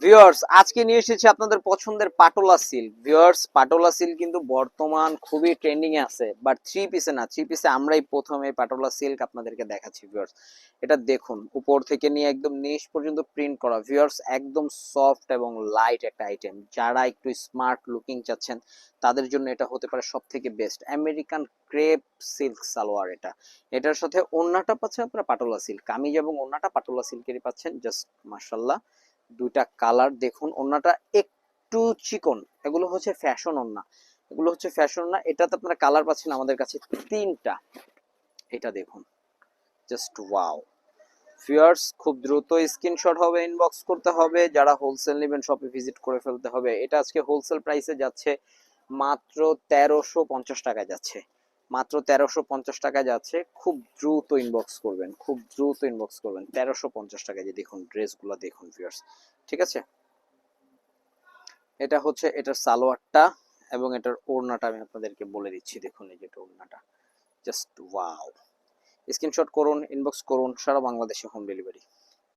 Viewers, আজকে নিয়ে এসেছি আপনাদের পছন্দের patola silk. Viewers, patola silk কিন্তু বর্তমান খুবই ট্রেন্ডিং এ আছে, বাট থ্রি পিসে না, থ্রি পিসে আমরাই প্রথমে পাটোলা সিল্ক আপনাদেরকে দেখাচ্ছি। ভিউয়ার্স, এটা দেখুন, উপর থেকে নিয়ে একদম নিচ পর্যন্ত প্রিন্ট করা। ভিউয়ার্স, একদম সফট এবং লাইট একটা আইটেম। যারা একটু স্মার্ট লুকিং চাচ্ছেন তাদের জন্য এটা হতে পারে সব থেকে best. American crepe silk salwar এটা। এটার সাথে ওড়নাটা পাচ্ছেন আপনারা পাটোলা সিল্ক, কামিজ এবং ওড়নাটা পাটোলা সিল্কেরই পাচ্ছেন। জাস্ট মাশাআল্লাহ, দুইটা কালার দেখুন। ওড়নাটা একটু চিকন, এগুলো হচ্ছে ফ্যাশন ওড়না, এগুলো হচ্ছে ফ্যাশন ওড়না। এটাতে আপনারা কালার পাচ্ছেন আমাদের কাছে তিনটা। এটা দেখুন, জাস্ট ওয়াও। ভিউয়ার্স, খুব দ্রুত স্ক্রিনশট হবে, ইনবক্স করতে হবে। যারা হোলসেল নেবেন শপে ভিজিট করে ফেলতে হবে। এটা আজকে হোলসেল প্রাইসে যাচ্ছে মাত্র 1350 টাকায় যাচ্ছে, মাত্র 1350 টাকায় যাচ্ছে। খুব দ্রুত ইনবক্স করবেন, খুব দ্রুত ইনবক্স করবেন। 1350 টাকায় যে দেখুন ড্রেসগুলো দেখুন ভিউয়ার্স, ঠিক আছে। এটা হচ্ছে এটার সালোয়ারটা এবং এটার ওড়নাটা আমি আপনাদেরকে বলে দিচ্ছি। দেখুন এই যে এটা ওড়নাটা, জাস্ট ওয়াও। স্ক্রিনশট করুন, ইনবক্স করুন, সারা বাংলাদেশে হোম ডেলিভারি।